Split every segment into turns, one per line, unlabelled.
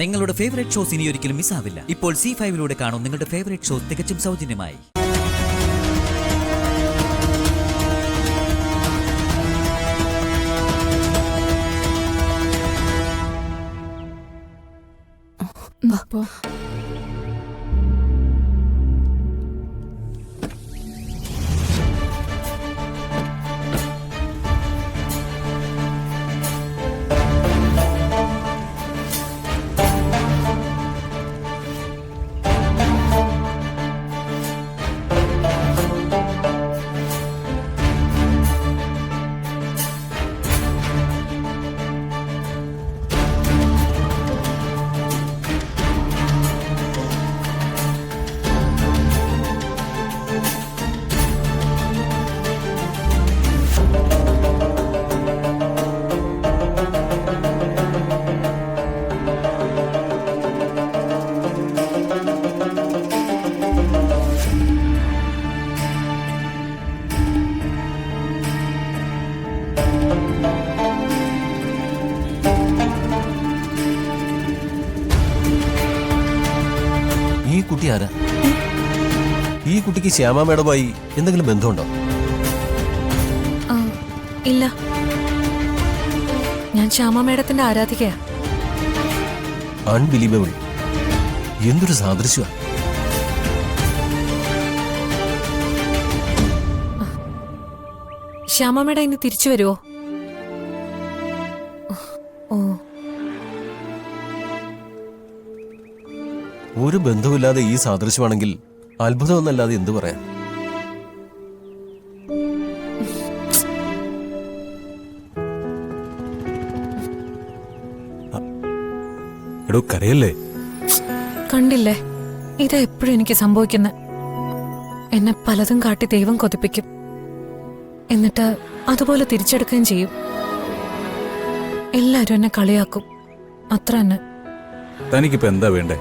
നിങ്ങളുടെ favourite shows ഇനി ഒരിക്കലും മിസ്സാവില്ല. ഇപ്പോൾ C5 കാണും നിങ്ങളുടെ ഫേവറേറ്റ് ഷോസ് തികച്ചും സൗജന്യമായി.
ഈ കുട്ടി ആരാ? ഈ കുട്ടിക്ക് ശ്യാമ മേഡമായി എന്തെങ്കിലും ബന്ധമുണ്ടോ?
ഇല്ല, ഞാൻ ശ്യാമ മേഡത്തിന്റെ ആരാധികയാ.
അൺബിലീവബിൾ. എന്തൊരു സാദൃശ്യ.
ശ്യാമ മേഡം ഇനി തിരിച്ചു വരുമോ? ഓ,
ഒരു ബന്ധവുമില്ലാതെ ഈ സാദൃശ്യമാണെങ്കിൽ അത്ഭുതമെന്നല്ലാതെ എന്തു പറയാൻ?
എടോ, കരയല്ലേ?
കണ്ടില്ലേ, ഇതാ എപ്പോഴും എനിക്ക് സംഭവിക്കുന്നത്. എന്നെ പലതും കാട്ടി ദൈവം കൊതിപ്പിക്കും, എന്നിട്ട് അതുപോലെ തിരിച്ചെടുക്കുകയും ചെയ്യും. എല്ലാരും എന്നെ കളിയാക്കും, അത്ര തന്നെ.
തനിക്കിപ്പോ എന്താ വേണ്ടേ?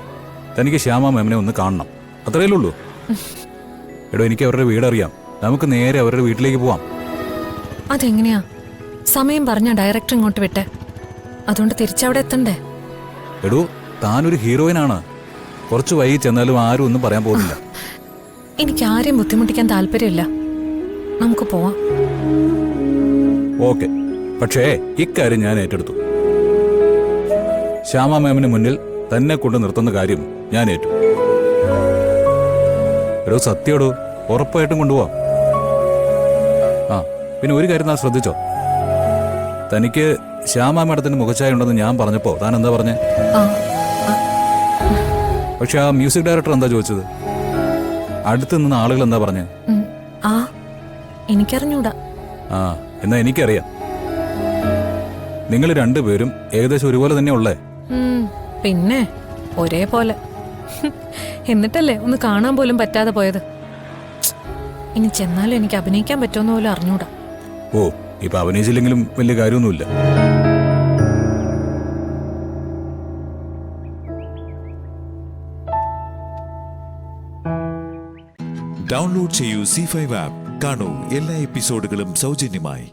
തനിക്ക് ശ്യാമ മാമിനെ ഒന്ന് കാണണം, അത്രയല്ലേ ഉള്ളൂ. എടോ, എനിക്ക് അവരുടെ വീടറിയാം. നമുക്ക് നേരെ അവരുടെ വീട്ടിലേക്ക് പോവാം.
അതെങ്ങനെയാ? സമയം പറഞ്ഞ ഡയറക്ടർ ഇങ്ങോട്ട് വിട്ടെ, അതുകൊണ്ട് തിരിച്ചവിടെ എത്തണ്ടേ?
എടോ, താനൊരു ഹീറോയിനാണ്. കുറച്ച് വൈകി ചെന്നാലും ആരും ഒന്നും പറയാൻ പോകുന്നില്ല.
എനിക്ക് ആരെയും ബുദ്ധിമുട്ടിക്കാൻ താല്പര്യമില്ല, നമുക്ക് പോവാം.
ഓക്കെ, പക്ഷേ ഇക്കാര്യം ഞാൻ ഏറ്റെടുത്തു. ശ്യാമ മാമിന് മുന്നിൽ തന്നെ കൊണ്ട് നിർത്തുന്ന കാര്യം ഞാൻ ഏറ്റു. എടോ, സത്യടോ, ഉറപ്പായിട്ടും കൊണ്ടുപോവാം. ആ, പിന്നെ ഒരു കാര്യം താൻ ശ്രദ്ധിച്ചോ? തനിക്ക് ശ്യാമ മേഡത്തിന് മുഖച്ഛായ ഉണ്ടെന്ന് ഞാൻ പറഞ്ഞപ്പോ താൻ എന്താ പറഞ്ഞേ? പക്ഷെ ആ മ്യൂസിക് ഡയറക്ടർ എന്താ ചോദിച്ചത്? അടുത്ത് നിന്ന ആളുകൾ എന്താ പറഞ്ഞേ?
എനിക്കറിഞ്ഞൂടാ.
ആ, എന്നാ എനിക്കറിയാം. നിങ്ങൾ രണ്ടുപേരും ഏകദേശം ഒരുപോലെ തന്നെ ഉള്ളേ.
പിന്നെ ഒരേപോലെ. എന്നിട്ടല്ലേ ഒന്ന് കാണാൻ പോലും പറ്റാതെ പോയത്. ഇനി ചെന്നാലും എനിക്ക് അഭിനയിക്കാൻ പറ്റുമെന്ന് പോലും അറിഞ്ഞൂടാ.
ഓ, ഇപ്പൊ അഭിനയിച്ചില്ലെങ്കിലും വലിയ കാര്യമൊന്നുമില്ല.
ഡൗൺലോഡ് ചെയ്യൂ C5 ആപ്പ്. കാണൂ എല്ലാ എപ്പിസോഡുകളും സൗജന്യമായി.